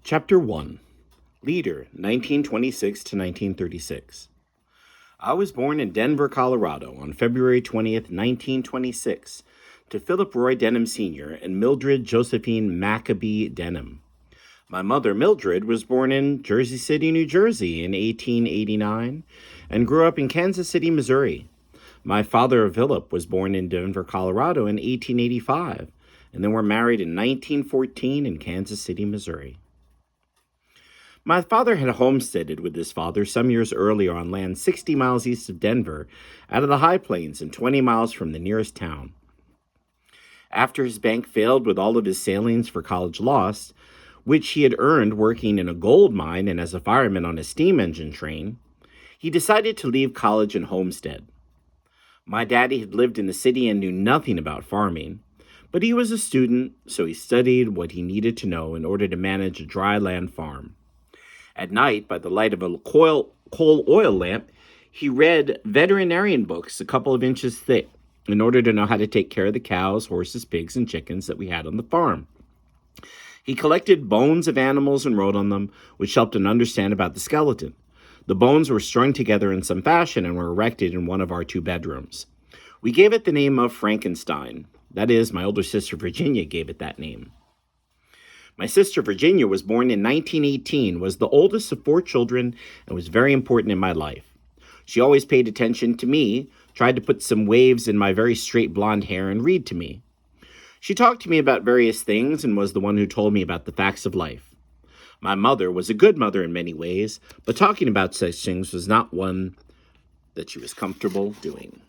Chapter 1. Leader, 1926 to 1936. I was born in Denver, Colorado on February 20th, 1926, to Philip Roy Denham Sr. and Mildred Josephine Maccabee Denham. My mother, Mildred, was born in Jersey City, New Jersey in 1889 and grew up in Kansas City, Missouri. My father, Philip, was born in Denver, Colorado in 1885, and then were married in 1914 in Kansas City, Missouri. My father had homesteaded with his father some years earlier on land 60 miles east of Denver, out of the high plains and 20 miles from the nearest town. After his bank failed with all of his sailings for college lost, which he had earned working in a gold mine and as a fireman on a steam engine train, he decided to leave college and homestead. My daddy had lived in the city and knew nothing about farming, but he was a student, so he studied what he needed to know in order to manage a dry land farm. At night, by the light of a coal oil lamp, he read veterinarian books a couple of inches thick in order to know how to take care of the cows, horses, pigs, and chickens that we had on the farm. He collected bones of animals and wrote on them, which helped him understand about the skeleton. The bones were strung together in some fashion and were erected in one of our 2 bedrooms. We gave it the name of Frankenstein. That is, my older sister Virginia gave it that name. My sister Virginia was born in 1918, was the oldest of 4 children, and was very important in my life. She always paid attention to me, tried to put some waves in my very straight blonde hair, and read to me. She talked to me about various things and was the one who told me about the facts of life. My mother was a good mother in many ways, but talking about such things was not one that she was comfortable doing.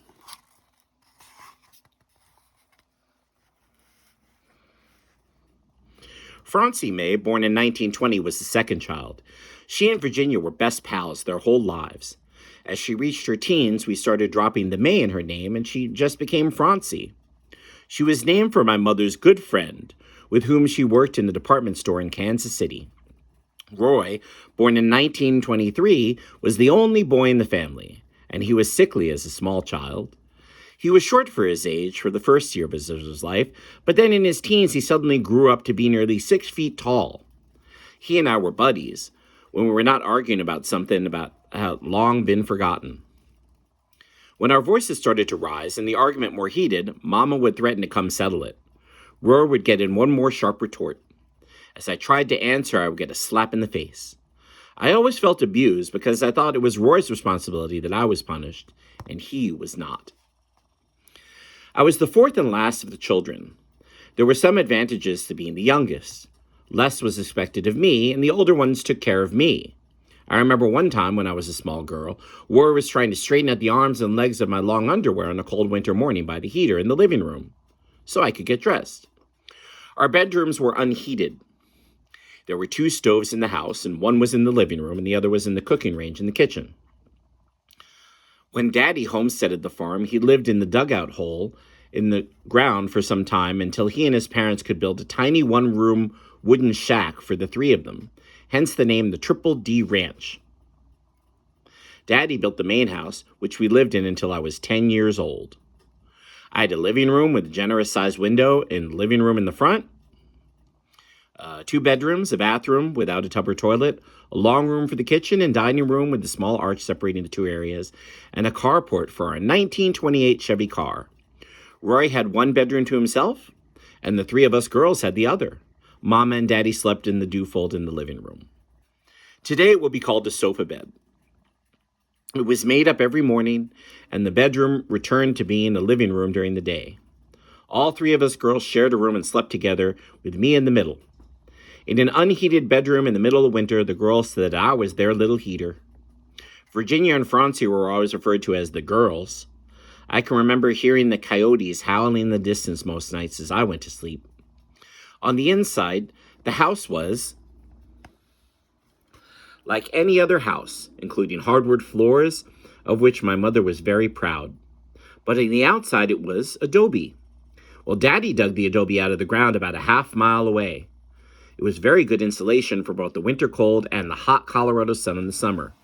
Francie May, born in 1920, was the second child. She and Virginia were best pals their whole lives. As she reached her teens, we started dropping the May in her name, and she just became Francie. She was named for my mother's good friend, with whom she worked in the department store in Kansas City. Roy, born in 1923, was the only boy in the family, and he was sickly as a small child. He was short for his age for the first year of his life, but then in his teens he suddenly grew up to be nearly 6 feet tall. He and I were buddies when we were not arguing about something about had long been forgotten. When our voices started to rise and the argument more heated, Mama would threaten to come settle it. Roy would get in one more sharp retort. As I tried to answer, I would get a slap in the face. I always felt abused because I thought it was Roy's responsibility that I was punished, and he was not. I was the 4th and last of the children. There were some advantages to being the youngest. Less was expected of me, and the older ones took care of me. I remember one time when I was a small girl, Roy was trying to straighten out the arms and legs of my long underwear on a cold winter morning by the heater in the living room, so I could get dressed. Our bedrooms were unheated. There were 2 stoves in the house, and one was in the living room, and the other was in the cooking range in the kitchen. When Daddy homesteaded the farm, he lived in the dugout hole in the ground for some time until he and his parents could build a tiny 1-room wooden shack for the 3 of them, hence the name the Triple D Ranch. Daddy built the main house, which we lived in until I was 10 years old. I had a living room with a generous-sized window and living room in the front, 2 bedrooms, a bathroom without a tub or toilet, a long room for the kitchen and dining room with a small arch separating the 2 areas, and a carport for our 1928 Chevy car. Roy had 1 bedroom to himself, and the 3 of us girls had the other. Mama and Daddy slept in the dew-fold in the living room. Today it will be called a sofa bed. It was made up every morning, and the bedroom returned to being a living room during the day. All 3 of us girls shared a room and slept together, with me in the middle. In an unheated bedroom in the middle of winter, the girls said I was their little heater. Virginia and Francie were always referred to as the girls. I can remember hearing the coyotes howling in the distance most nights as I went to sleep. On the inside, the house was like any other house, including hardwood floors, of which my mother was very proud. But on the outside, it was adobe. Well, Daddy dug the adobe out of the ground about a half-mile away. It was very good insulation for both the winter cold and the hot Colorado sun in the summer.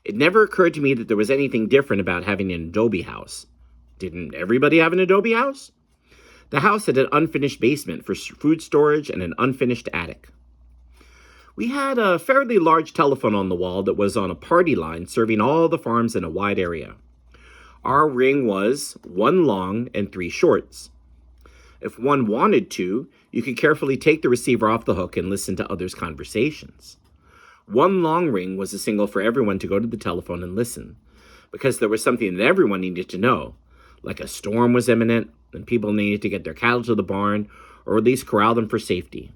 It never occurred to me that there was anything different about having an adobe house. Didn't everybody have an adobe house? The house had an unfinished basement for food storage and an unfinished attic. We had a fairly large telephone on the wall that was on a party line serving all the farms in a wide area. Our ring was 1 long and 3 shorts. If one wanted to, you could carefully take the receiver off the hook and listen to others' conversations. 1 long ring was a signal for everyone to go to the telephone and listen, because there was something that everyone needed to know, like a storm was imminent and people needed to get their cattle to the barn or at least corral them for safety.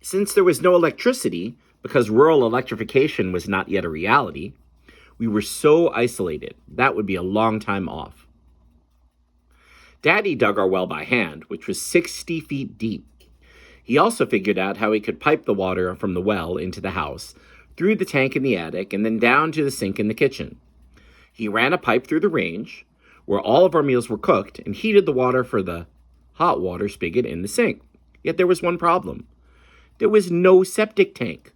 Since there was no electricity, because rural electrification was not yet a reality, we were so isolated. That would be a long time off. Daddy dug our well by hand, which was 60 feet deep. He also figured out how he could pipe the water from the well into the house, through the tank in the attic, and then down to the sink in the kitchen. He ran a pipe through the range, where all of our meals were cooked, and heated the water for the hot water spigot in the sink. Yet there was one problem. There was no septic tank.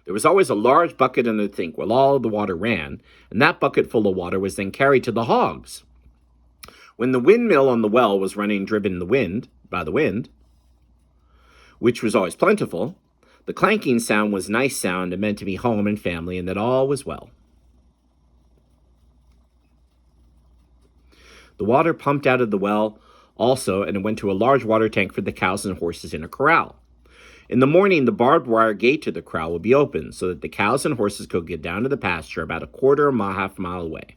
There was always a large bucket in the sink where all the water ran, and that bucket full of water was then carried to the hogs. When the windmill on the well was running driven by the wind, which was always plentiful, the clanking sound was nice sound and meant to be home and family and that all was well. The water pumped out of the well also, and it went to a large water tank for the cows and horses in a corral. In the morning, the barbed wire gate to the corral would be open so that the cows and horses could get down to the pasture about half a mile away.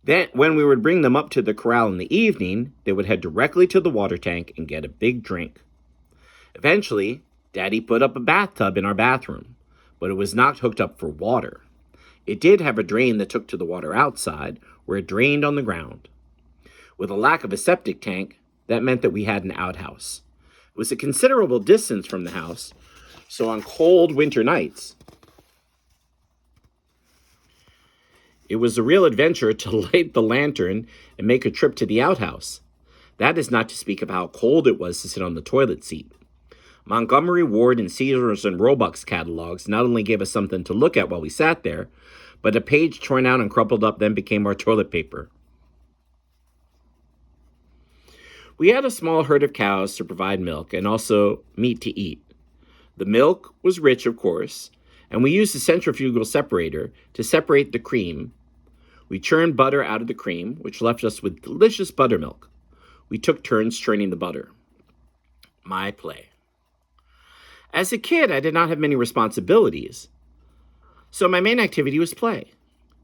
Then, when we would bring them up to the corral in the evening, they would head directly to the water tank and get a big drink. Eventually, Daddy put up a bathtub in our bathroom, but it was not hooked up for water. It did have a drain that took to the water outside, where it drained on the ground. With a lack of a septic tank, that meant that we had an outhouse. It was a considerable distance from the house, so on cold winter nights, it was a real adventure to light the lantern and make a trip to the outhouse. That is not to speak of how cold it was to sit on the toilet seat. Montgomery Ward and Sears and Roebuck's catalogs not only gave us something to look at while we sat there, but a page torn out and crumpled up then became our toilet paper. We had a small herd of cows to provide milk and also meat to eat. The milk was rich, of course, and we used a centrifugal separator to separate the cream. We churned butter out of the cream, which left us with delicious buttermilk. We took turns churning the butter. My play. As a kid, I did not have many responsibilities, so my main activity was play.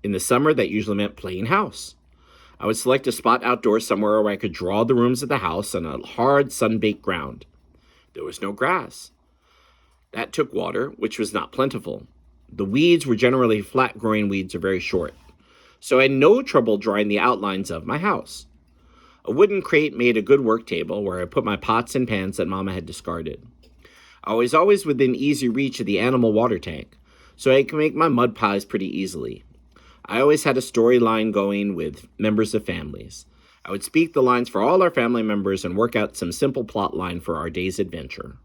In the summer, that usually meant playing house. I would select a spot outdoors somewhere where I could draw the rooms of the house on a hard, sun-baked ground. There was no grass. That took water, which was not plentiful. The weeds were generally flat-growing weeds or very short, so I had no trouble drawing the outlines of my house. A wooden crate made a good work table where I put my pots and pans that Mama had discarded. I was always within easy reach of the animal water tank, so I could make my mud pies pretty easily. I always had a storyline going with members of families. I would speak the lines for all our family members and work out some simple plot line for our day's adventure.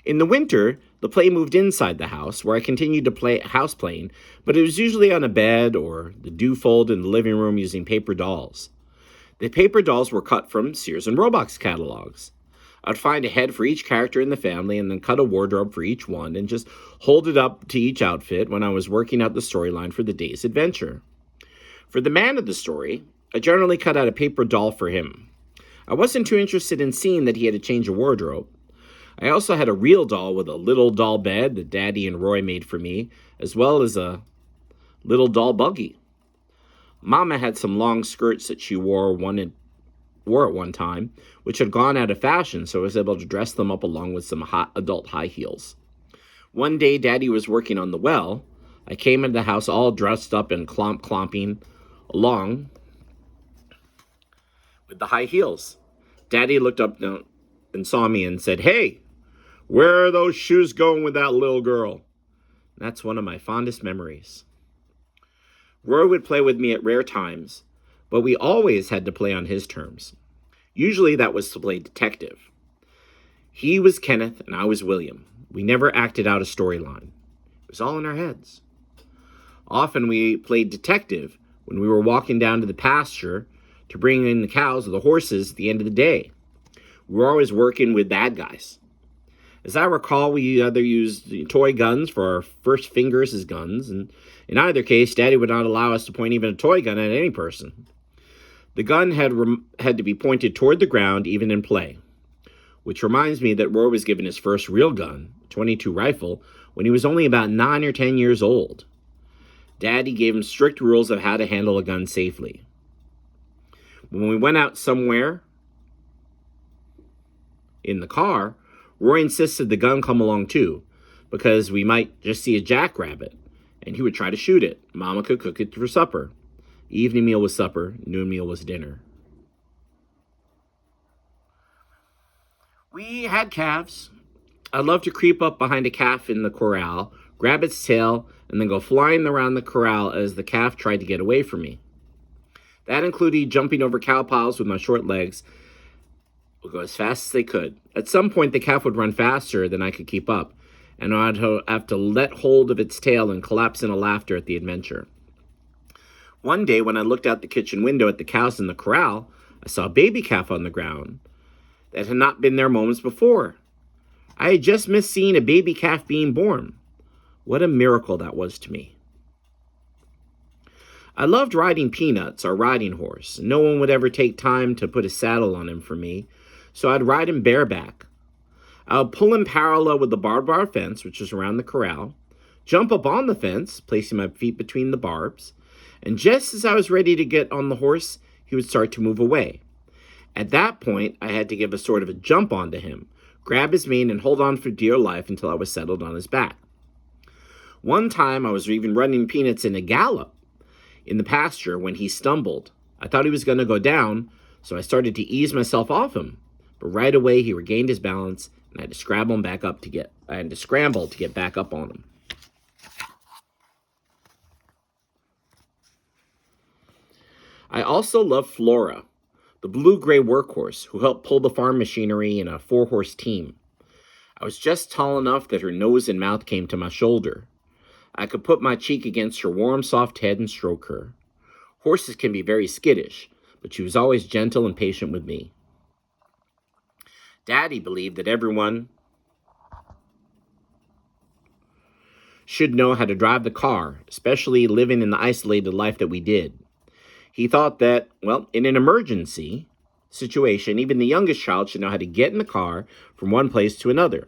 In the winter, the play moved inside the house, where I continued to play house playing, but it was usually on a bed or the dew fold in the living room using paper dolls. The paper dolls were cut from Sears and Roebuck's catalogs. I'd find a head for each character in the family and then cut a wardrobe for each one and just hold it up to each outfit when I was working out the storyline for the day's adventure. For the man of the story, I generally cut out a paper doll for him. I wasn't too interested in seeing that he had to change a wardrobe. I also had a real doll with a little doll bed that Daddy and Roy made for me, as well as a little doll buggy. Mama had some long skirts that she wore at one time, which had gone out of fashion, so I was able to dress them up along with some adult high heels. One day, Daddy was working on the well. I came into the house all dressed up and clomping along with the high heels. Daddy looked up and saw me and said, "Hey, where are those shoes going with that little girl?" And that's one of my fondest memories. Roy would play with me at rare times, but we always had to play on his terms. Usually that was to play detective. He was Kenneth and I was William. We never acted out a storyline. It was all in our heads. Often we played detective when we were walking down to the pasture to bring in the cows or the horses at the end of the day. We were always working with bad guys. As I recall, we either used toy guns for our first fingers as guns, and in either case, Daddy would not allow us to point even a toy gun at any person. The gun had to be pointed toward the ground, even in play. Which reminds me that Roy was given his first real gun, a .22 rifle, when he was only about 9 or 10 years old. Daddy gave him strict rules of how to handle a gun safely. When we went out somewhere in the car, Roy insisted the gun come along too, because we might just see a jackrabbit, and he would try to shoot it. Mama could cook it for supper. Evening meal was supper, noon meal was dinner. We had calves. I'd love to creep up behind a calf in the corral, grab its tail, and then go flying around the corral as the calf tried to get away from me. That included jumping over cow piles with my short legs, would go as fast as they could. At some point, the calf would run faster than I could keep up, and I'd have to let hold of its tail and collapse into laughter at the adventure. One day, when I looked out the kitchen window at the cows in the corral, I saw a baby calf on the ground that had not been there moments before. I had just missed seeing a baby calf being born. What a miracle that was to me. I loved riding Peanuts, our riding horse. No one would ever take time to put a saddle on him for me, so I'd ride him bareback. I would pull him parallel with the barbed wire fence, which was around the corral, jump up on the fence, placing my feet between the barbs, and just as I was ready to get on the horse, he would start to move away. At that point, I had to give a sort of a jump onto him, grab his mane, and hold on for dear life until I was settled on his back. One time, I was even running Peanuts in a gallop in the pasture when he stumbled. I thought he was going to go down, so I started to ease myself off him. But right away, he regained his balance, and I had to scramble to get back up on him. I also love Flora, the blue-gray workhorse who helped pull the farm machinery in a 4-horse team. I was just tall enough that her nose and mouth came to my shoulder. I could put my cheek against her warm, soft head and stroke her. Horses can be very skittish, but she was always gentle and patient with me. Daddy believed that everyone should know how to drive the car, especially living in the isolated life that we did. He thought that, in an emergency situation, even the youngest child should know how to get in the car from one place to another.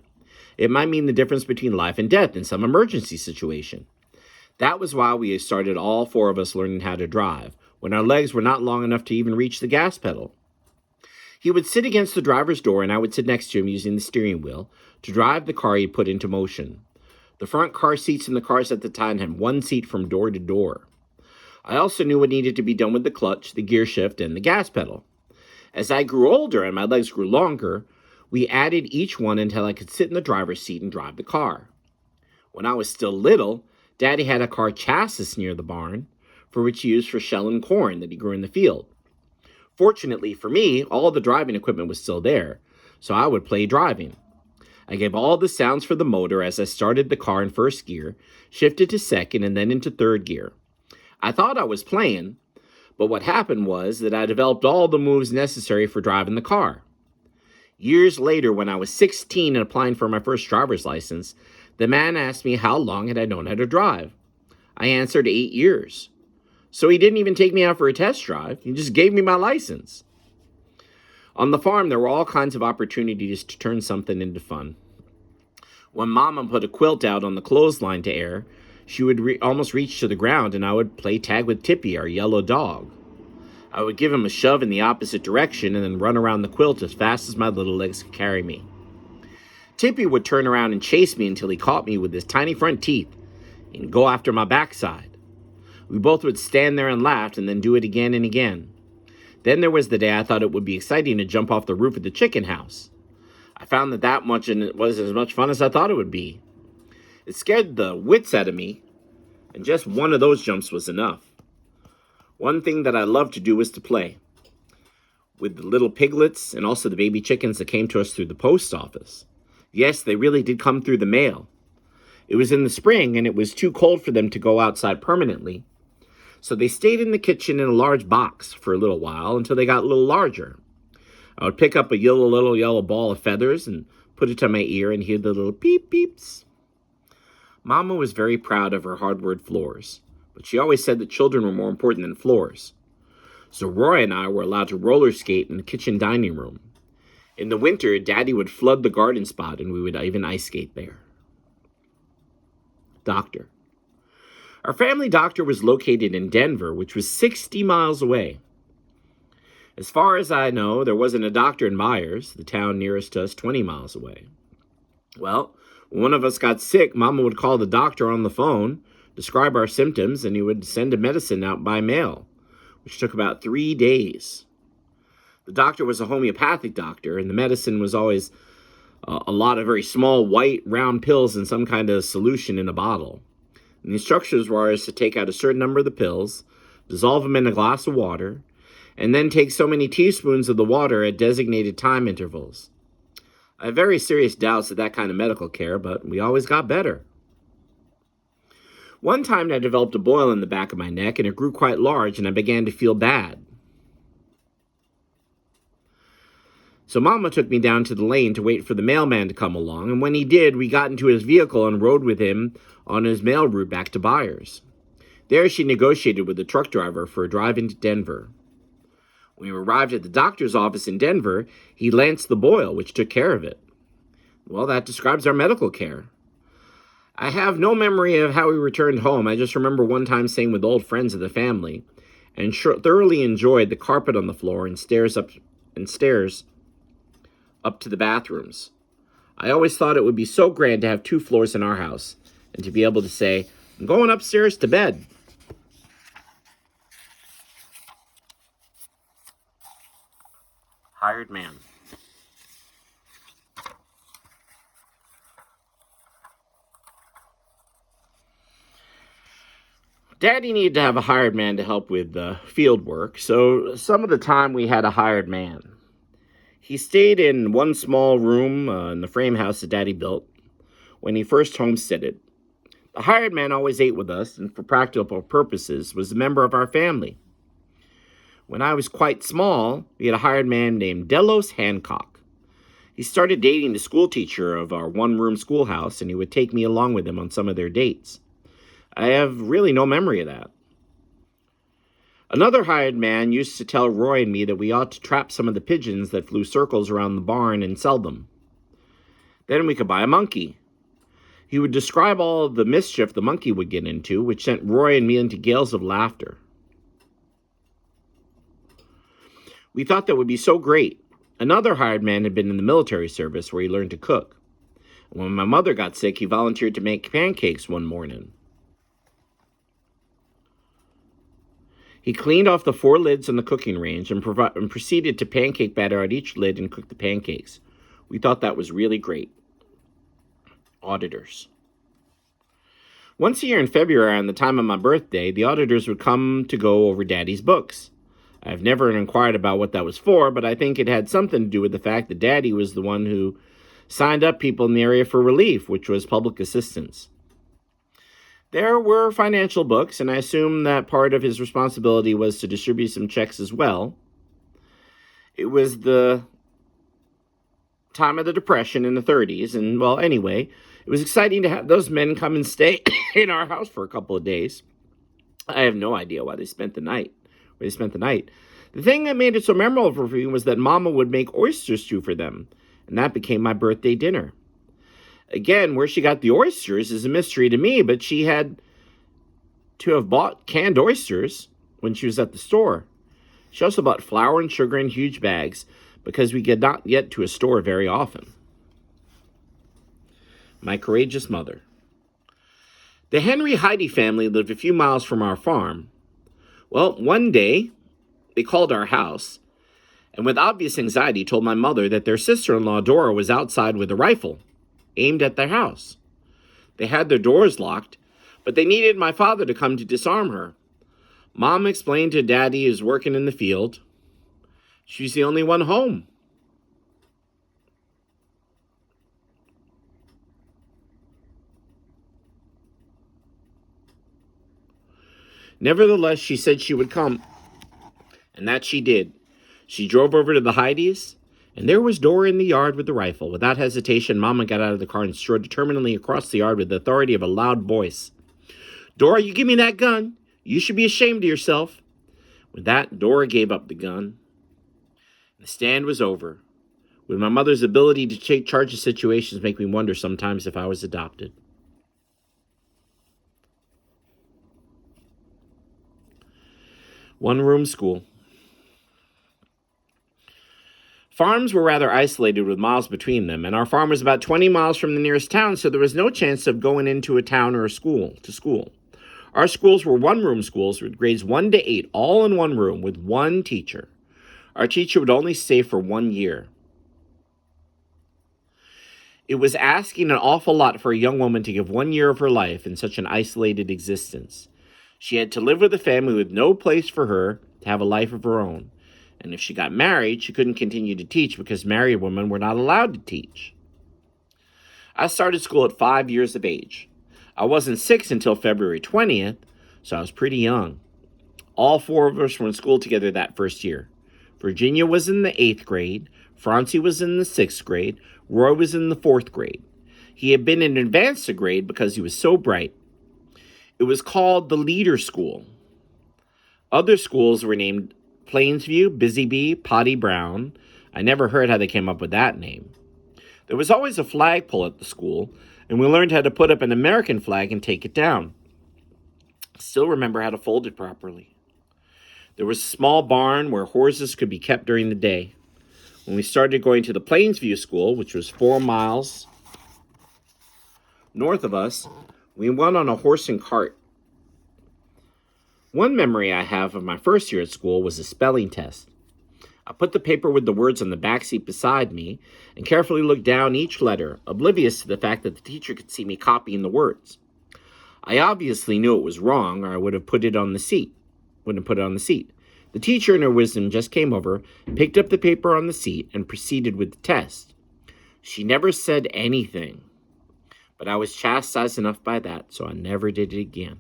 It might mean the difference between life and death in some emergency situation. That was why we started all 4 of us learning how to drive, when our legs were not long enough to even reach the gas pedal. He would sit against the driver's door, and I would sit next to him using the steering wheel to drive the car he put into motion. The front car seats in the cars at the time had 1 seat from door to door. I also knew what needed to be done with the clutch, the gear shift, and the gas pedal. As I grew older and my legs grew longer, we added each one until I could sit in the driver's seat and drive the car. When I was still little, Daddy had a car chassis near the barn, for which he used for shelling corn that he grew in the field. Fortunately for me, all the driving equipment was still there, so I would play driving. I gave all the sounds for the motor as I started the car in first gear, shifted to second, and then into third gear. I thought I was playing, but what happened was that I developed all the moves necessary for driving the car. Years later, when I was 16 and applying for my first driver's license, the man asked me how long had I known how to drive. I answered 8 years. So he didn't even take me out for a test drive. He just gave me my license. On the farm, there were all kinds of opportunities to turn something into fun. When Mama put a quilt out on the clothesline to air, she would almost reach to the ground, and I would play tag with Tippy, our yellow dog. I would give him a shove in the opposite direction and then run around the quilt as fast as my little legs could carry me. Tippy would turn around and chase me until he caught me with his tiny front teeth and go after my backside. We both would stand there and laugh and then do it again and again. Then there was the day I thought it would be exciting to jump off the roof of the chicken house. I found that much, and it was as much fun as I thought it would be. It scared the wits out of me, and just one of those jumps was enough. One thing that I loved to do was to play with the little piglets and also the baby chickens that came to us through the post office. Yes, they really did come through the mail. It was in the spring, and it was too cold for them to go outside permanently, so they stayed in the kitchen in a large box for a little while until they got a little larger. I would pick up a little yellow ball of feathers and put it to my ear, and hear the little peep peeps. Mama was very proud of her hardwood floors, but she always said that children were more important than floors. So Roy and I were allowed to roller skate in the kitchen dining room. In the winter, Daddy would flood the garden spot, and we would even ice skate there. Doctor. Our family doctor was located in Denver, which was 60 miles away. As far as I know, there wasn't a doctor in Myers, the town nearest to us, 20 miles away. Well, when one of us got sick, Mama would call the doctor on the phone, describe our symptoms, and he would send a medicine out by mail, which took about 3 days. The doctor was a homeopathic doctor, and the medicine was always a lot of very small, white, round pills in some kind of solution in a bottle. And the instructions were always to take out a certain number of the pills, dissolve them in a glass of water, and then take so many teaspoons of the water at designated time intervals. I have very serious doubts of that kind of medical care, but we always got better. One time I developed a boil in the back of my neck, and it grew quite large, and I began to feel bad. So Mama took me down to the lane to wait for the mailman to come along, and when he did, we got into his vehicle and rode with him on his mail route back to Byers. There she negotiated with the truck driver for a drive into Denver. When we arrived at the doctor's office in Denver, he lanced the boil, which took care of it. Well, that describes our medical care. I have no memory of how we returned home. I just remember one time staying with old friends of the family and thoroughly enjoyed the carpet on the floor and stairs up to the bathrooms. I always thought it would be so grand to have 2 floors in our house and to be able to say, I'm going upstairs to bed. Hired man. Daddy needed to have a hired man to help with field work, so some of the time we had a hired man. He stayed in one small room in the frame house that Daddy built when he first homesteaded. The hired man always ate with us, and for practical purposes was a member of our family. When I was quite small, we had a hired man named Delos Hancock. He started dating the school teacher of our one-room schoolhouse, and he would take me along with him on some of their dates. I have really no memory of that. Another hired man used to tell Roy and me that we ought to trap some of the pigeons that flew circles around the barn and sell them. Then we could buy a monkey. He would describe all of the mischief the monkey would get into, which sent Roy and me into gales of laughter. We thought that would be so great. Another hired man had been in the military service where he learned to cook. When my mother got sick, he volunteered to make pancakes one morning. He cleaned off the 4 lids on the cooking range and proceeded to pancake batter out each lid and cook the pancakes. We thought that was really great. Auditors. Once a year in February, on the time of my birthday, the auditors would come to go over Daddy's books. I've never inquired about what that was for, but I think it had something to do with the fact that Daddy was the one who signed up people in the area for relief, which was public assistance. There were financial books, and I assume that part of his responsibility was to distribute some checks as well. It was the time of the Depression in the 30s, and, well, anyway, it was exciting to have those men come and stay in our house for a couple of days. I have no idea why they spent the night. The thing that made it so memorable for me was that Mama would make oyster stew for them, and that became my birthday dinner. Again, where she got the oysters is a mystery to me, but she had to have bought canned oysters when she was at the store. She also bought flour and sugar in huge bags because we could not get to a store very often. My courageous mother. The Henry Heidi family lived a few miles from our farm. Well, one day, they called our house, and with obvious anxiety told my mother that their sister-in-law Dora was outside with a rifle, aimed at their house. They had their doors locked, but they needed my father to come to disarm her. Mom explained to Daddy he was working in the field. She's the only one home. Nevertheless, she said she would come, and that she did. She drove over to the Heidi's, And there was Dora in the yard with the rifle. Without hesitation, Mama got out of the car and strode determinedly across the yard with the authority of a loud voice. Dora, you give me that gun. You should be ashamed of yourself. With that, Dora gave up the gun. The stand was over. With my mother's ability to take charge of situations make me wonder sometimes if I was adopted. One-room school. Farms were rather isolated with miles between them, and our farm was about 20 miles from the nearest town, so there was no chance of going into a town or a school to school. Our schools were one-room schools with grades 1 to 8, all in one room with one teacher. Our teacher would only stay for 1 year. It was asking an awful lot for a young woman to give 1 year of her life in such an isolated existence. She had to live with a family with no place for her to have a life of her own. And if she got married, she couldn't continue to teach because married women were not allowed to teach. I started school at 5 years of age. I wasn't 6 until February 20th, so I was pretty young. All 4 of us were in school together that first year. Virginia was in the 8th grade, Francie was in the 6th grade, Roy was in the 4th grade. He had been in advanced grade because he was so bright. It was called the Leader School. Other schools were named Plainsview, Busy Bee, Potty Brown. I never heard how they came up with that name. There was always a flagpole at the school, and we learned how to put up an American flag and take it down. I still remember how to fold it properly. There was a small barn where horses could be kept during the day. When we started going to the Plainsview School, which was 4 miles north of us, we went on a horse and cart. One memory I have of my first year at school was a spelling test. I put the paper with the words on the back seat beside me and carefully looked down each letter, oblivious to the fact that the teacher could see me copying the words. I obviously knew it was wrong, or I would have put it on the seat. The teacher, in her wisdom, just came over, picked up the paper on the seat, and proceeded with the test. She never said anything, but I was chastised enough by that, so I never did it again.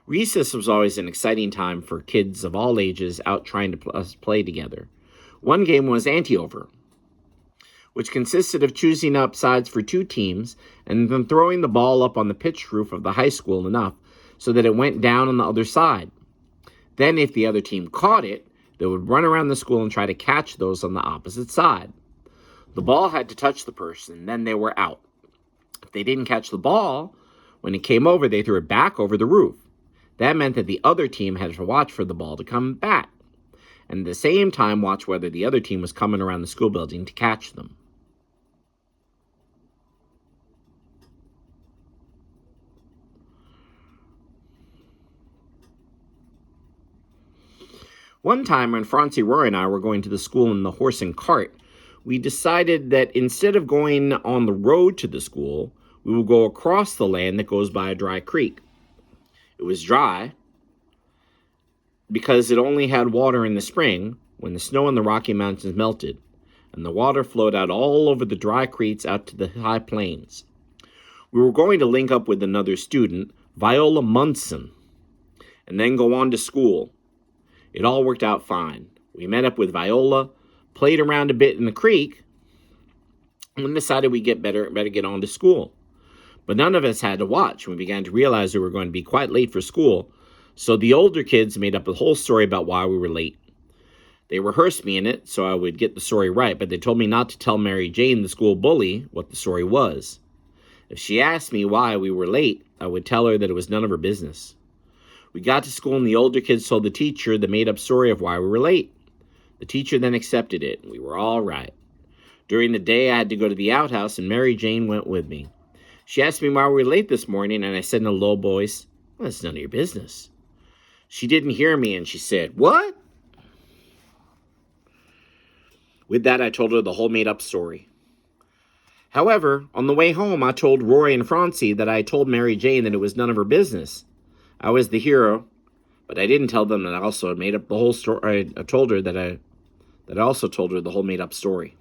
Recess was always an exciting time for kids of all ages out trying to play together. One game was ante-over, which consisted of choosing up sides for 2 teams and then throwing the ball up on the pitched roof of the high school enough so that it went down on the other side. Then, if the other team caught it, they would run around the school and try to catch those on the opposite side. The ball had to touch the person, then they were out. If they didn't catch the ball, when it came over, they threw it back over the roof. That meant that the other team had to watch for the ball to come back, and at the same time watch whether the other team was coming around the school building to catch them. One time when Francie, Roy, and I were going to the school in the horse and cart, we decided that instead of going on the road to the school, we would go across the land that goes by a dry creek. It was dry because it only had water in the spring when the snow in the Rocky Mountains melted, and the water flowed out all over the dry creeks out to the high plains. We were going to link up with another student, Viola Munson, and then go on to school. It all worked out fine. We met up with Viola, played around a bit in the creek, and decided we'd better get on to school. But none of us had to watch. We began to realize we were going to be quite late for school, so the older kids made up a whole story about why we were late. They rehearsed me in it so I would get the story right, but they told me not to tell Mary Jane, the school bully, what the story was. If she asked me why we were late, I would tell her that it was none of her business. We got to school and the older kids told the teacher the made-up story of why we were late. The teacher then accepted it, and we were all right. During the day, I had to go to the outhouse, and Mary Jane went with me. She asked me why we were late this morning, and I said in a low voice, "Well, it's none of your business." She didn't hear me, and she said, "What?" With that, I told her the whole made-up story. However, on the way home, I told Roy and Francie that I told Mary Jane that it was none of her business. I was the hero, but I didn't tell them that I also made up the whole story. I told her that I also told her the whole made-up story.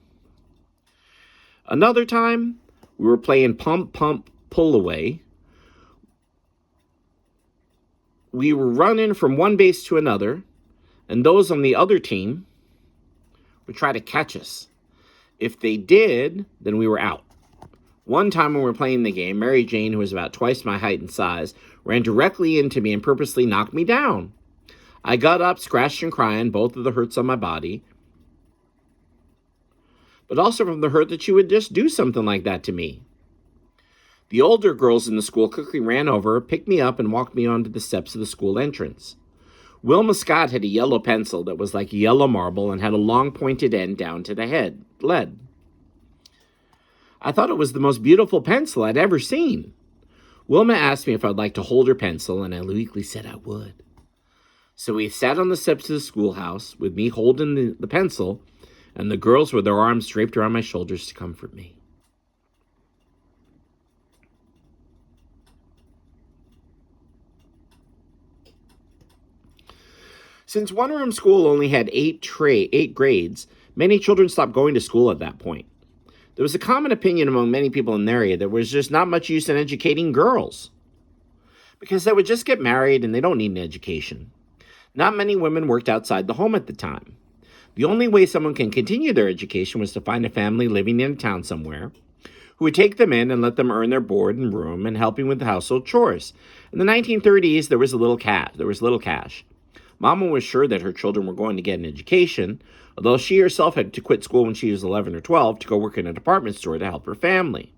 Another time, we were playing Pump, Pump, Pull Away. We were running from one base to another, and those on the other team would try to catch us. If they did, then we were out. One time when we were playing the game, Mary Jane, who was about twice my height and size, ran directly into me and purposely knocked me down. I got up, scratched and crying, both of the hurts on my body, but also from the hurt that she would just do something like that to me. The older girls in the school quickly ran over, picked me up, and walked me onto the steps of the school entrance. Wilma Scott had a yellow pencil that was like yellow marble and had a long pointed end down to the head, lead. I thought it was the most beautiful pencil I'd ever seen. Wilma asked me if I'd like to hold her pencil, and I weakly said I would. So we sat on the steps of the schoolhouse, with me holding the pencil, and the girls with their arms draped around my shoulders to comfort me. Since one-room school only had eight grades, many children stopped going to school at that point. There was a common opinion among many people in the area that there was just not much use in educating girls, because they would just get married and they don't need an education. Not many women worked outside the home at the time. The only way someone can continue their education was to find a family living in a town somewhere who would take them in and let them earn their board and room and helping with the household chores. In the 1930s, there was little cash. Mama was sure that her children were going to get an education, although she herself had to quit school when she was 11 or 12 to go work in a department store to help her family.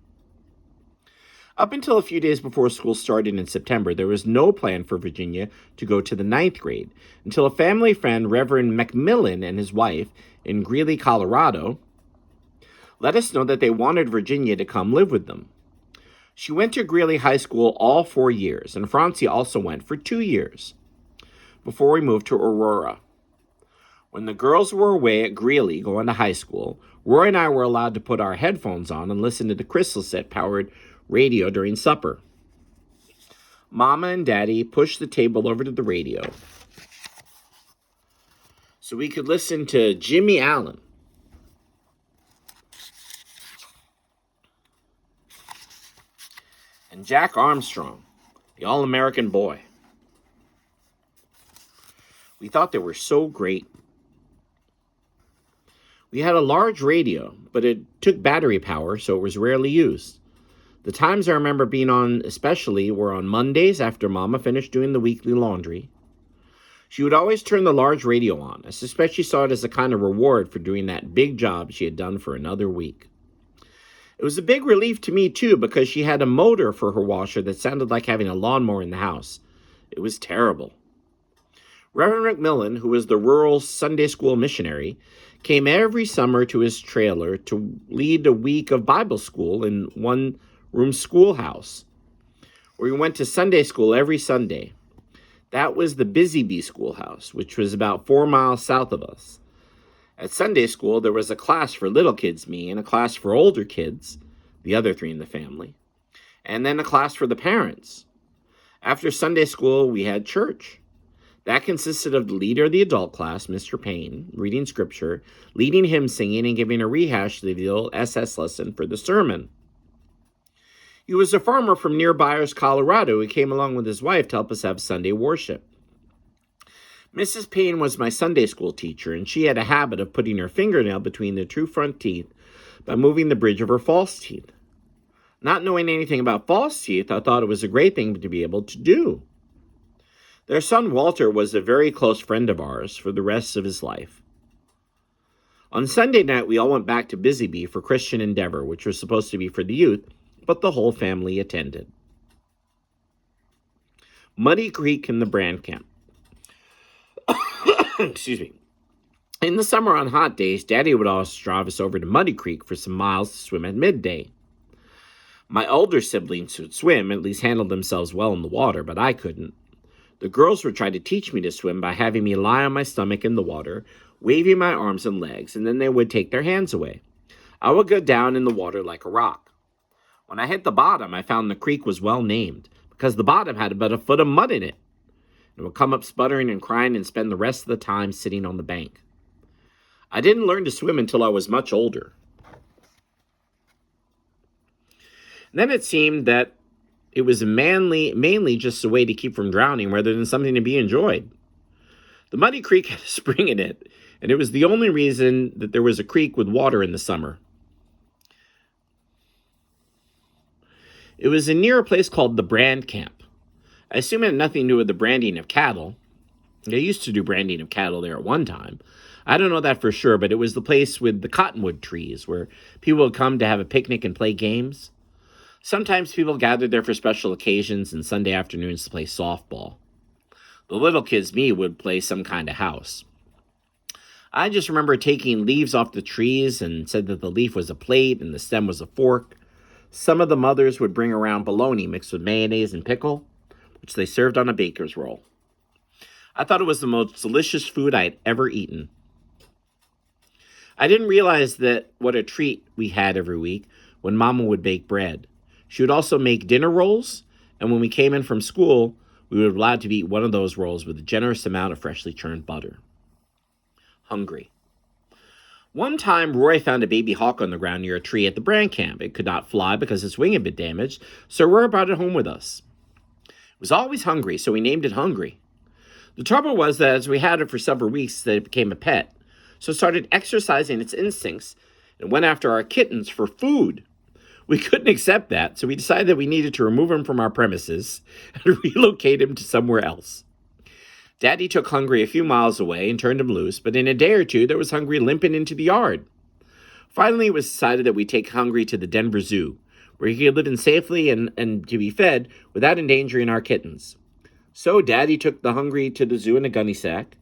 Up until a few days before school started in September, there was no plan for Virginia to go to the 9th grade until a family friend, Reverend Macmillan, and his wife in Greeley, Colorado, let us know that they wanted Virginia to come live with them. She went to Greeley High School all 4 years, and Francie also went for 2 years before we moved to Aurora. When the girls were away at Greeley going to high school, Roy and I were allowed to put our headphones on and listen to the Crystal Set-powered radio during supper. Mama and Daddy pushed the table over to the radio so we could listen to Jimmy Allen. And Jack Armstrong, the All-American Boy. We thought they were so great. We had a large radio, but it took battery power, so it was rarely used. The times I remember being on especially were on Mondays after Mama finished doing the weekly laundry. She would always turn the large radio on. I suspect she saw it as a kind of reward for doing that big job she had done for another week. It was a big relief to me, too, because she had a motor for her washer that sounded like having a lawnmower in the house. It was terrible. Reverend McMillan, who was the rural Sunday school missionary, came every summer to his trailer to lead a week of Bible school in one-room schoolhouse, where we went to Sunday school every Sunday. That was the Busy Bee Schoolhouse, which was about 4 miles south of us. At Sunday school, there was a class for little kids, me, and a class for older kids, the other 3 in the family, and then a class for the parents. After Sunday school, we had church. That consisted of the leader of the adult class, Mr. Payne, reading scripture, leading hymn singing, and giving a rehash of the old SS lesson for the sermon. He was a farmer from near Byers, Colorado, who came along with his wife to help us have Sunday worship. Mrs. Payne was my Sunday school teacher, and she had a habit of putting her fingernail between the 2 front teeth by moving the bridge of her false teeth. Not knowing anything about false teeth, I thought it was a great thing to be able to do. Their son Walter was a very close friend of ours for the rest of his life. On Sunday night, we all went back to Busy Bee for Christian Endeavor, which was supposed to be for the youth, but the whole family attended. Muddy Creek and the Brand Camp. Excuse me. In the summer on hot days, Daddy would always drive us over to Muddy Creek for some miles to swim at midday. My older siblings could swim, at least handled themselves well in the water, but I couldn't. The girls would try to teach me to swim by having me lie on my stomach in the water, waving my arms and legs, and then they would take their hands away. I would go down in the water like a rock. When I hit the bottom, I found the creek was well named, because the bottom had about a foot of mud in it, and would come up sputtering and crying and spend the rest of the time sitting on the bank. I didn't learn to swim until I was much older. And then it seemed that it was mainly just a way to keep from drowning rather than something to be enjoyed. The Muddy Creek had a spring in it, and it was the only reason that there was a creek with water in the summer. It was near a place called the Brand Camp. I assume it had nothing to do with the branding of cattle. They used to do branding of cattle there at one time. I don't know that for sure, but it was the place with the cottonwood trees where people would come to have a picnic and play games. Sometimes people gathered there for special occasions and Sunday afternoons to play softball. The little kids, me, would play some kind of house. I just remember taking leaves off the trees and said that the leaf was a plate and the stem was a fork. Some of the mothers would bring around bologna mixed with mayonnaise and pickle, which they served on a baker's roll. I thought it was the most delicious food I had ever eaten. I didn't realize that what a treat we had every week when Mama would bake bread. She would also make dinner rolls, and when we came in from school, we were allowed to eat one of those rolls with a generous amount of freshly churned butter. Hungry. One time, Roy found a baby hawk on the ground near a tree at the brand camp. It could not fly because its wing had been damaged, so Roy brought it home with us. It was always hungry, so we named it Hungry. The trouble was that as we had it for several weeks, that it became a pet, so it started exercising its instincts and went after our kittens for food. We couldn't accept that, so we decided that we needed to remove him from our premises and relocate him to somewhere else. Daddy took Hungry a few miles away and turned him loose, but in a day or two, there was Hungry limping into the yard. Finally, it was decided that we take Hungry to the Denver Zoo, where he could live in safely and to be fed without endangering our kittens. So Daddy took the Hungry to the zoo in a gunny sack,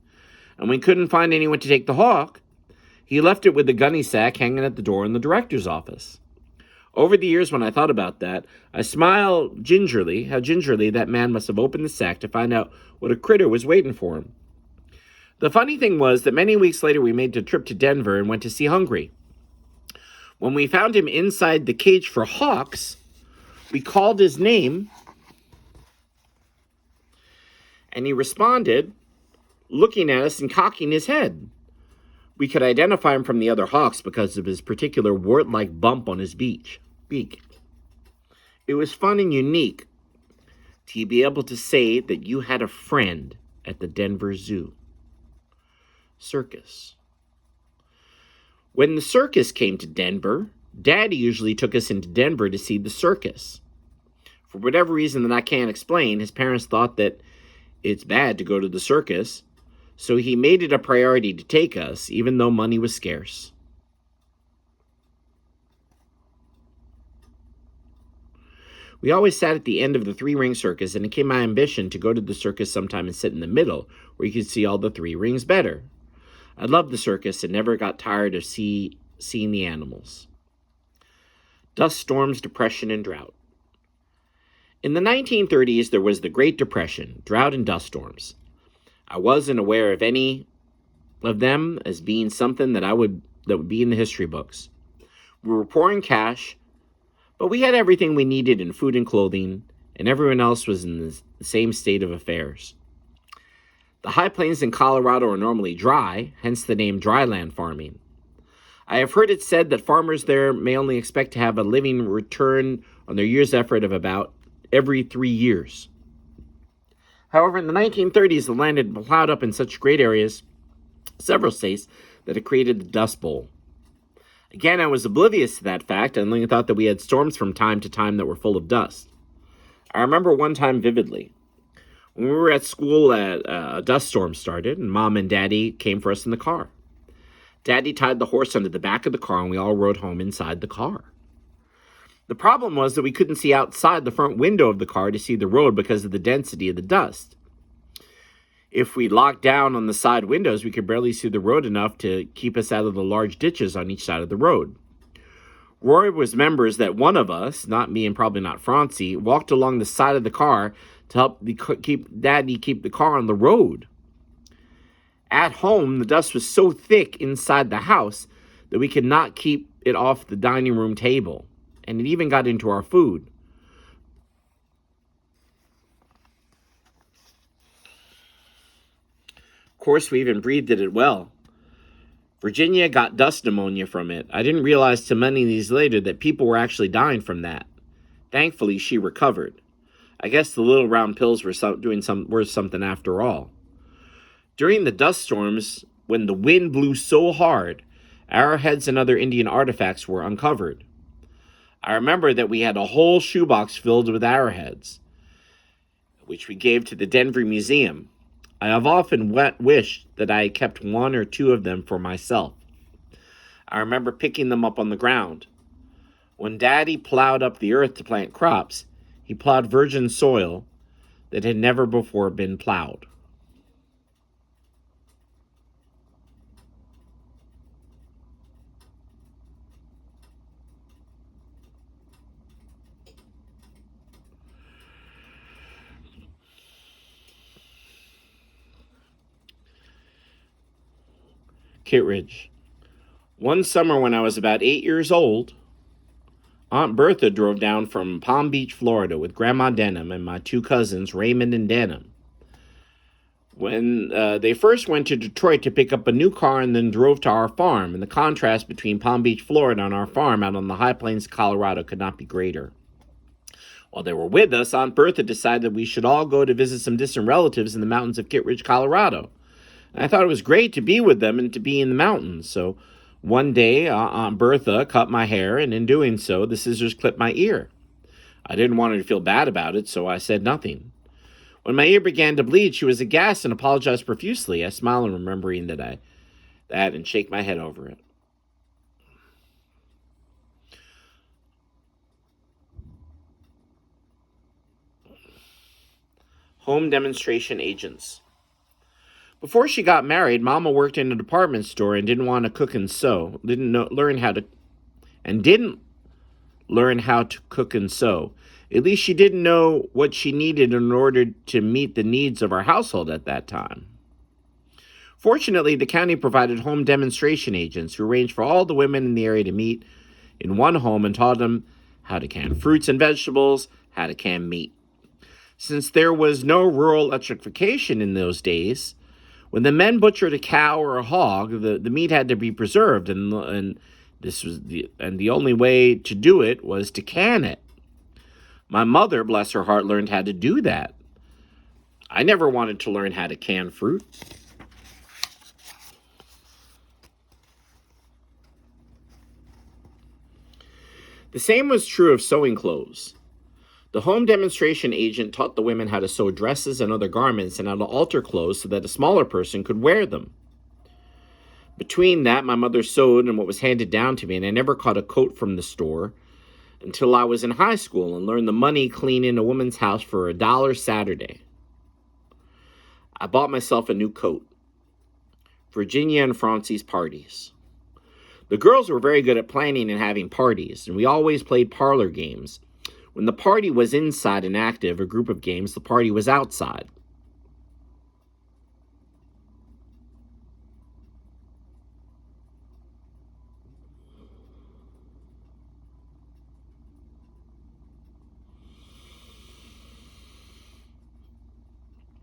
and when we couldn't find anyone to take the hawk, he left it with the gunny sack hanging at the door in the director's office. Over the years, when I thought about that, I smiled gingerly, how gingerly that man must have opened the sack to find out what a critter was waiting for him. The funny thing was that many weeks later, we made the trip to Denver and went to see Hungry. When we found him inside the cage for hawks, we called his name, and he responded, looking at us and cocking his head. We could identify him from the other hawks because of his particular wart-like bump on his beak. It was fun and unique to be able to say that you had a friend at the Denver Zoo. Circus. When the circus came to Denver, Daddy usually took us into Denver to see the circus. For whatever reason that I can't explain, his parents thought that it's bad to go to the circus, so he made it a priority to take us, even though money was scarce. We always sat at the end of the three-ring circus, and it became my ambition to go to the circus sometime and sit in the middle, where you could see all the three rings better. I loved the circus and never got tired of seeing the animals. Dust storms, depression, and drought. In the 1930s, there was the Great Depression, drought, and dust storms. I wasn't aware of any of them as being something that would be in the history books. We were poor in cash, but we had everything we needed in food and clothing, and everyone else was in the same state of affairs. The high plains in Colorado are normally dry, hence the name dryland farming. I have heard it said that farmers there may only expect to have a living return on their year's effort of about every 3 years. However, in the 1930s, the land had plowed up in such great areas, several states, that it created the Dust Bowl. Again, I was oblivious to that fact and only thought that we had storms from time to time that were full of dust. I remember one time vividly. When we were at school, a dust storm started, and Mom and Daddy came for us in the car. Daddy tied the horse under the back of the car, and we all rode home inside the car. The problem was that we couldn't see outside the front window of the car to see the road because of the density of the dust. If we locked down on the side windows, we could barely see the road enough to keep us out of the large ditches on each side of the road. Roy was members that one of us, not me and probably not Francie, walked along the side of the car to help Daddy keep the car on the road. At home, the dust was so thick inside the house that we could not keep it off the dining room table, and it even got into our food. Of course, we even breathed it well. Virginia got dust pneumonia from it. I didn't realize till many of these later that people were actually dying from that. Thankfully, she recovered. I guess the little round pills were worth something after all. During the dust storms, when the wind blew so hard, arrowheads and other Indian artifacts were uncovered. I remember that we had a whole shoebox filled with arrowheads, which we gave to the Denver Museum. I have often wished that I had kept one or two of them for myself. I remember picking them up on the ground. When Daddy plowed up the earth to plant crops, he plowed virgin soil that had never before been plowed. Kittredge. One summer when I was about 8 years old, Aunt Bertha drove down from Palm Beach, Florida with Grandma Denham and my two cousins, Raymond and Denham. When they first went to Detroit to pick up a new car and then drove to our farm, and the contrast between Palm Beach, Florida and our farm out on the high plains of Colorado could not be greater. While they were with us, Aunt Bertha decided that we should all go to visit some distant relatives in the mountains of Kittredge, Colorado. And I thought it was great to be with them and to be in the mountains, so one day, Aunt Bertha cut my hair, and in doing so, the scissors clipped my ear. I didn't want her to feel bad about it, so I said nothing. When my ear began to bleed, she was aghast and apologized profusely. I smiled, remembering that and shake my head over it. Home demonstration agents. Before she got married, Mama worked in a department store and didn't want to cook and sew. Didn't learn how to cook and sew. At least she didn't know what she needed in order to meet the needs of our household at that time. Fortunately, the county provided home demonstration agents who arranged for all the women in the area to meet in one home and taught them how to can fruits and vegetables, how to can meat. Since there was no rural electrification in those days, when the men butchered a cow or a hog, the meat had to be preserved, and the only way to do it was to can it. My mother, bless her heart, learned how to do that. I never wanted to learn how to can fruit. The same was true of sewing clothes. The home demonstration agent taught the women how to sew dresses and other garments and how to alter clothes so that a smaller person could wear them. Between that, my mother sewed and what was handed down to me, and I never caught a coat from the store until I was in high school and learned the money cleaning a woman's house for $1 Saturday. I bought myself a new coat. Virginia and Francie's parties. The girls were very good at planning and having parties, and we always played parlor games. When the party was inside and active, a group of games, the party was outside.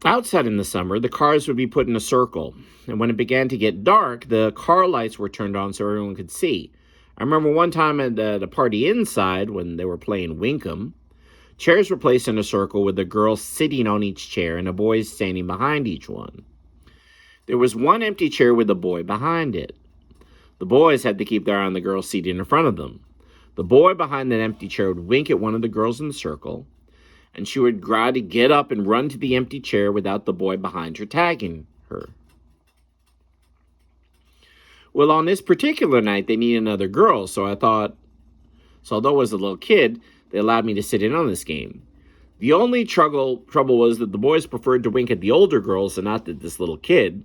Outside in the summer, the cars would be put in a circle, and when it began to get dark, the car lights were turned on so everyone could see. I remember one time at a party inside, when they were playing Winkum, chairs were placed in a circle with the girls sitting on each chair and the boys standing behind each one. There was one empty chair with a boy behind it. The boys had to keep their eye on the girl seated in front of them. The boy behind that empty chair would wink at one of the girls in the circle, and she would try to get up and run to the empty chair without the boy behind her tagging her. Well, on this particular night, they needed another girl, so although I was a little kid, they allowed me to sit in on this game. The only trouble was that the boys preferred to wink at the older girls and not at this little kid,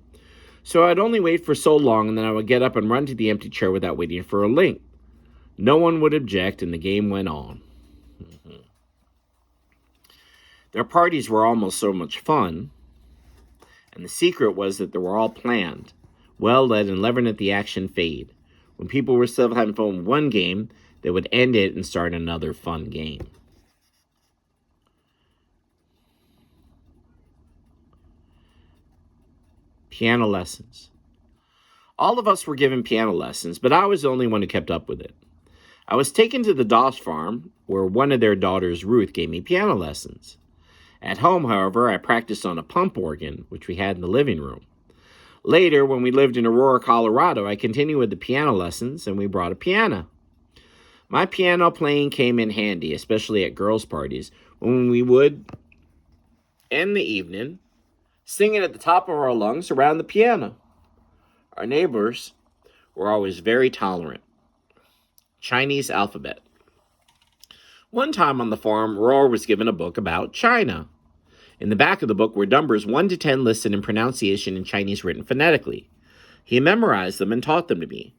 so I'd only wait for so long, and then I would get up and run to the empty chair without waiting for a link. No one would object, and the game went on. Their parties were almost so much fun, and the secret was that they were all planned, well led, and never let the action fade. When people were still having fun with one game, they would end it and start another fun game. Piano lessons. All of us were given piano lessons, but I was the only one who kept up with it. I was taken to the Doss farm, where one of their daughters, Ruth, gave me piano lessons. At home, however, I practiced on a pump organ, which we had in the living room. Later, when we lived in Aurora, Colorado, I continued with the piano lessons and we brought a piano. My piano playing came in handy, especially at girls' parties, when we would end the evening singing at the top of our lungs around the piano. Our neighbors were always very tolerant. Chinese alphabet. One time on the farm, Roar was given a book about China. In the back of the book were numbers 1 to 10 listed in pronunciation in Chinese written phonetically. He memorized them and taught them to me.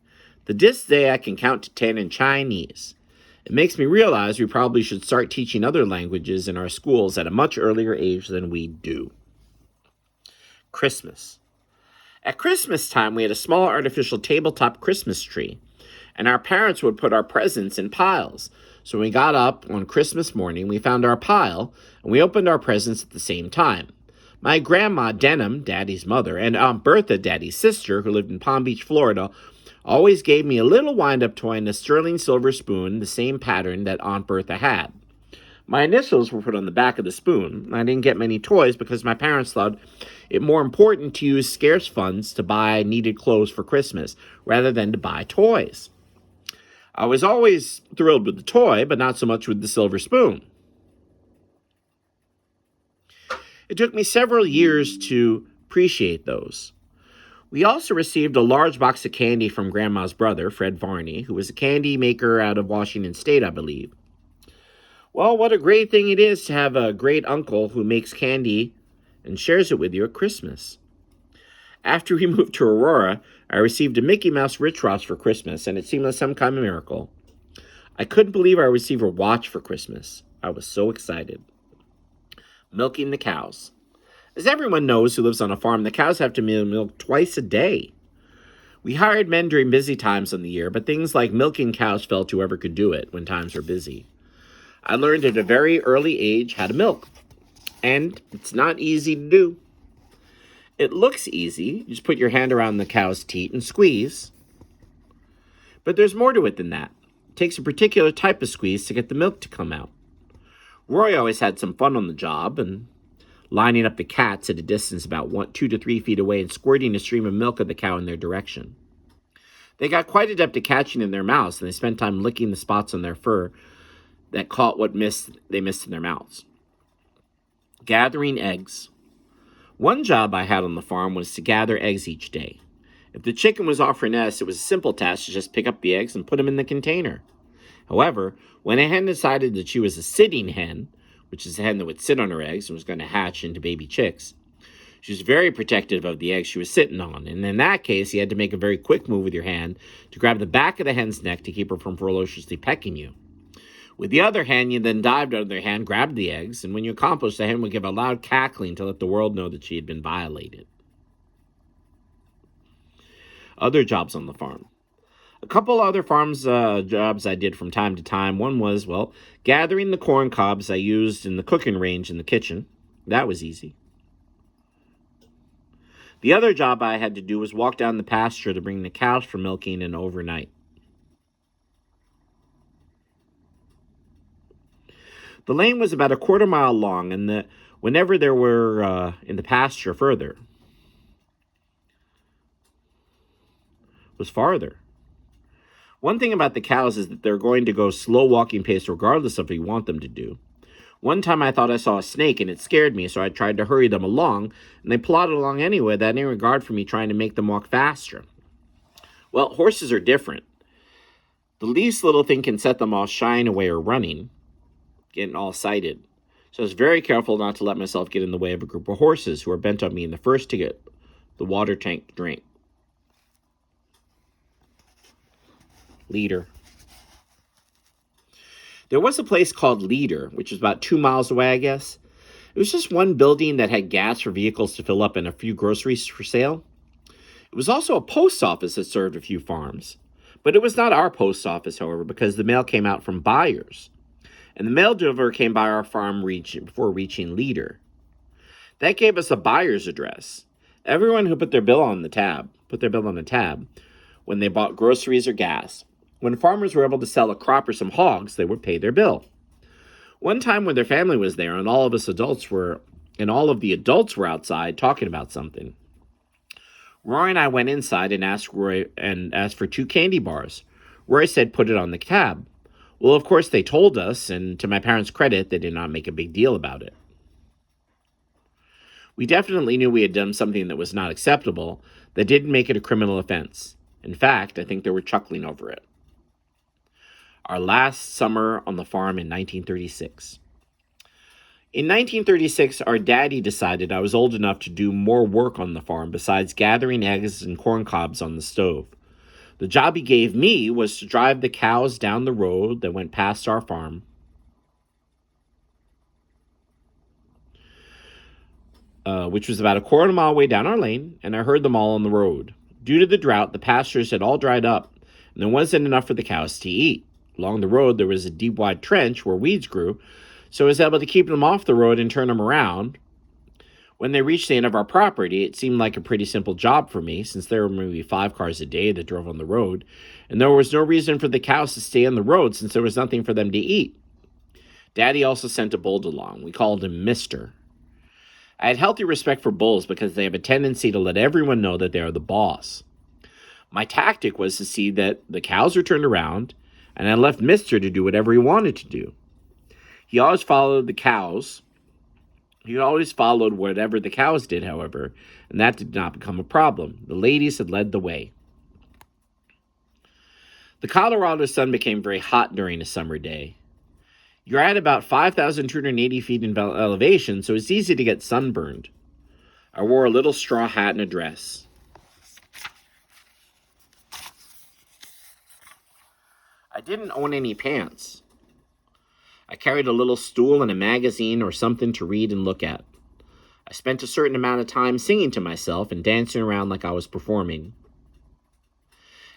To this day, I can count to 10 in Chinese. It makes me realize we probably should start teaching other languages in our schools at a much earlier age than we do. Christmas. At Christmas time, we had a small artificial tabletop Christmas tree, and our parents would put our presents in piles. So when we got up on Christmas morning, we found our pile, and we opened our presents at the same time. My grandma, Denham, Daddy's mother, and Aunt Bertha, Daddy's sister, who lived in Palm Beach, Florida, always gave me a little wind-up toy and a sterling silver spoon, the same pattern that Aunt Bertha had. My initials were put on the back of the spoon. I didn't get many toys because my parents thought it more important to use scarce funds to buy needed clothes for Christmas rather than to buy toys. I was always thrilled with the toy, but not so much with the silver spoon. It took me several years to appreciate those. We also received a large box of candy from Grandma's brother, Fred Varney, who was a candy maker out of Washington State, I believe. Well, what a great thing it is to have a great uncle who makes candy and shares it with you at Christmas. After we moved to Aurora, I received a Mickey Mouse Rich Ross for Christmas, and it seemed like some kind of miracle. I couldn't believe I received a watch for Christmas. I was so excited. Milking the cows. As everyone knows who lives on a farm, the cows have to be milked twice a day. We hired men during busy times of the year, but things like milking cows fell to whoever could do it when times were busy. I learned at a very early age how to milk, and it's not easy to do. It looks easy. You just put your hand around the cow's teat and squeeze. But there's more to it than that. It takes a particular type of squeeze to get the milk to come out. Roy always had some fun on the job, and lining up the cats at a distance about 2 to 3 feet away and squirting a stream of milk of the cow in their direction. They got quite adept at catching in their mouths, and they spent time licking the spots on their fur that caught what they missed in their mouths. Gathering eggs. One job I had on the farm was to gather eggs each day. If the chicken was off her nest, it was a simple task to just pick up the eggs and put them in the container. However, when a hen decided that she was a sitting hen, which is a hen that would sit on her eggs and was going to hatch into baby chicks, she was very protective of the eggs she was sitting on, and in that case, you had to make a very quick move with your hand to grab the back of the hen's neck to keep her from ferociously pecking you. With the other hen, you then dived under their hand, grabbed the eggs, and when you accomplished, the hen would give a loud cackling to let the world know that she had been violated. Other jobs on the farm. A couple other jobs I did from time to time. One was, gathering the corn cobs I used in the cooking range in the kitchen. That was easy. The other job I had to do was walk down the pasture to bring the cows for milking and overnight. The lane was about a quarter mile long, and whenever there were in the pasture further was farther. One thing about the cows is that they're going to go slow walking pace regardless of what you want them to do. One time I thought I saw a snake and it scared me, so I tried to hurry them along, and they plodded along anyway without any regard for me trying to make them walk faster. Well, horses are different. The least little thing can set them off shying away or running, getting all excited. So I was very careful not to let myself get in the way of a group of horses who were bent on being the first to get the water tank drink. Leader. There was a place called Leader, which was about 2 miles away, I guess. It was just one building that had gas for vehicles to fill up and a few groceries for sale. It was also a post office that served a few farms. But it was not our post office, however, because the mail came out from Byers. And the mail deliverer came by our farm before reaching Leader. That gave us a Byers address. Everyone who put their bill on a tab when they bought groceries or gas. When farmers were able to sell a crop or some hogs, they would pay their bill. One time when their family was there and all of the adults were outside talking about something, Roy and I went inside and asked for 2 candy bars. Roy said put it on the tab. Well, of course they told us, and to my parents' credit, they did not make a big deal about it. We definitely knew we had done something that was not acceptable, that didn't make it a criminal offense. In fact, I think they were chuckling over it. Our last summer on the farm in 1936. In 1936, our daddy decided I was old enough to do more work on the farm besides gathering eggs and corn cobs on the stove. The job he gave me was to drive the cows down the road that went past our farm, which was about a quarter mile away down our lane, and I heard them all on the road. Due to the drought, the pastures had all dried up, and there wasn't enough for the cows to eat. Along the road, there was a deep, wide trench where weeds grew, so I was able to keep them off the road and turn them around. When they reached the end of our property, it seemed like a pretty simple job for me, since there were maybe 5 cars a day that drove on the road, and there was no reason for the cows to stay on the road since there was nothing for them to eat. Daddy also sent a bull along. We called him Mister. I had healthy respect for bulls because they have a tendency to let everyone know that they are the boss. My tactic was to see that the cows were turned around, and I left Mister to do whatever he wanted to do. He always followed the cows. He always followed whatever the cows did, however, and that did not become a problem. The ladies had led the way. The Colorado sun became very hot during a summer day. You're at about 5,280 feet in elevation, so it's easy to get sunburned. I wore a little straw hat and a dress. I didn't own any pants. I carried a little stool and a magazine or something to read and look at. I spent a certain amount of time singing to myself and dancing around like I was performing.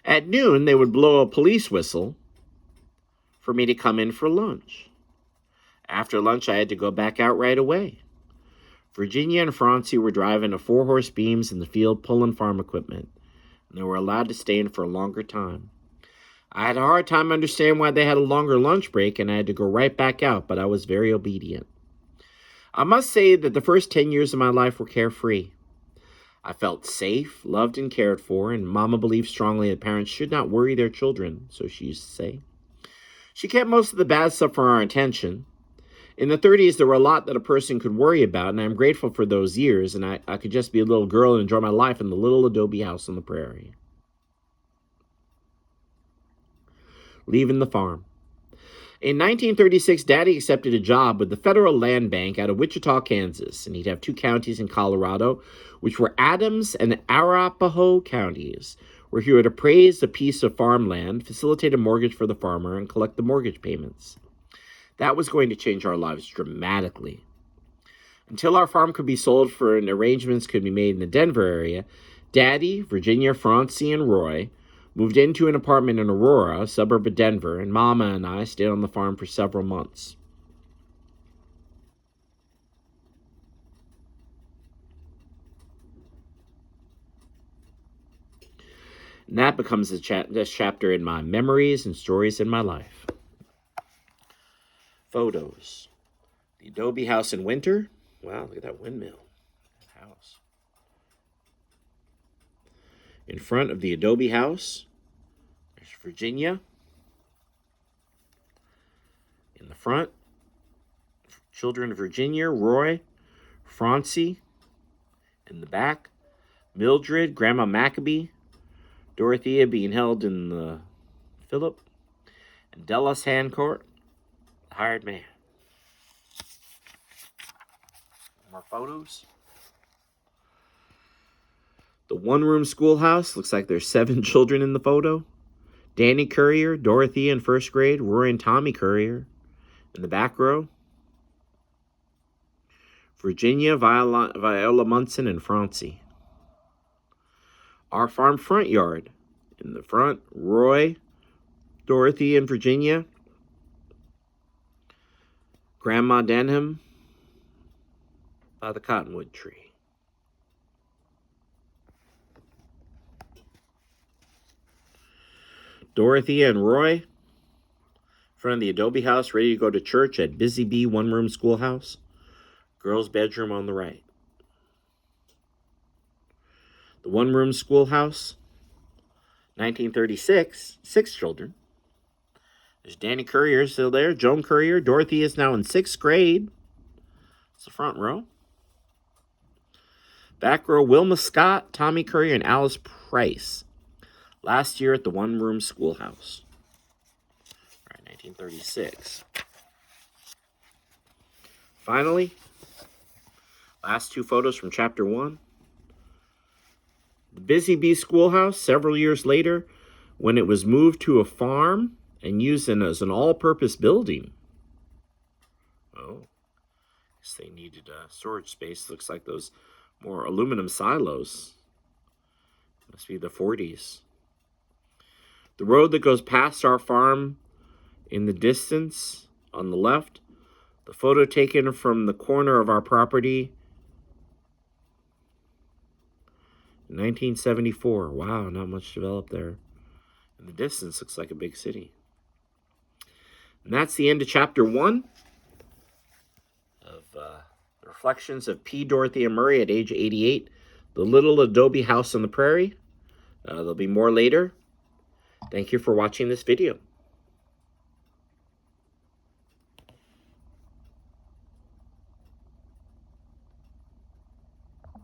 At noon, they would blow a police whistle for me to come in for lunch. After lunch, I had to go back out right away. Virginia and Francie were driving a 4-horse beams in the field pulling farm equipment, and they were allowed to stay in for a longer time. I had a hard time understanding why they had a longer lunch break, and I had to go right back out, but I was very obedient. I must say that the first 10 years of my life were carefree. I felt safe, loved, and cared for, and Mama believed strongly that parents should not worry their children, so she used to say. She kept most of the bad stuff for our attention. In the 30s, there were a lot that a person could worry about, and I'm grateful for those years, and I could just be a little girl and enjoy my life in the little Adobe house on the prairie. Leaving the farm. In 1936, Daddy accepted a job with the Federal Land Bank out of Wichita, Kansas, and he'd have 2 counties in Colorado, which were Adams and Arapahoe counties, where he would appraise a piece of farmland, facilitate a mortgage for the farmer, and collect the mortgage payments. That was going to change our lives dramatically. Until our farm could be sold for and arrangements could be made in the Denver area, Daddy, Virginia, Francie, and Roy moved into an apartment in Aurora, a suburb of Denver, and Mama and I stayed on the farm for several months. And that becomes this chapter in my memories and stories in my life. Photos. The Adobe house in winter. Wow, look at that windmill. That house. In front of the Adobe house, there's Virginia. In the front, children of Virginia, Roy, Francie. In the back, Mildred, Grandma Maccabee, Dorothea being held in the Philip, and Dallas Hancourt, the hired man. More photos. The one-room schoolhouse. Looks like there's 7 children in the photo. Danny Currier, Dorothea in first grade, Roy and Tommy Currier in the back row. Virginia, Viola Munson, and Francie. Our farm front yard. In the front, Roy, Dorothy, and Virginia. Grandma Denham by the cottonwood tree. Dorothea and Roy, in front of the Adobe house, ready to go to church at Busy Bee one-room schoolhouse. Girls' bedroom on the right. The one-room schoolhouse, 1936, 6 children. There's Danny Courier still there. Joan Courier. Dorothy is now in 6th grade. It's the front row. Back row, Wilma Scott, Tommy Courier, and Alice Price. Last year at the one-room schoolhouse. All right, 1936. Finally, last 2 photos from Chapter 1. The Busy Bee Schoolhouse, several years later, when it was moved to a farm and used as an all-purpose building. Oh, guess they needed storage space. Looks like those more aluminum silos. Must be the 40s. The road that goes past our farm in the distance on the left. The photo taken from the corner of our property in 1974. Wow, not much developed there. In the distance, looks like a big city. And that's the end of Chapter 1 of the reflections of P. Dorothea Murray at age 88, the little adobe house on the prairie. There'll be more later. Thank you for watching this video.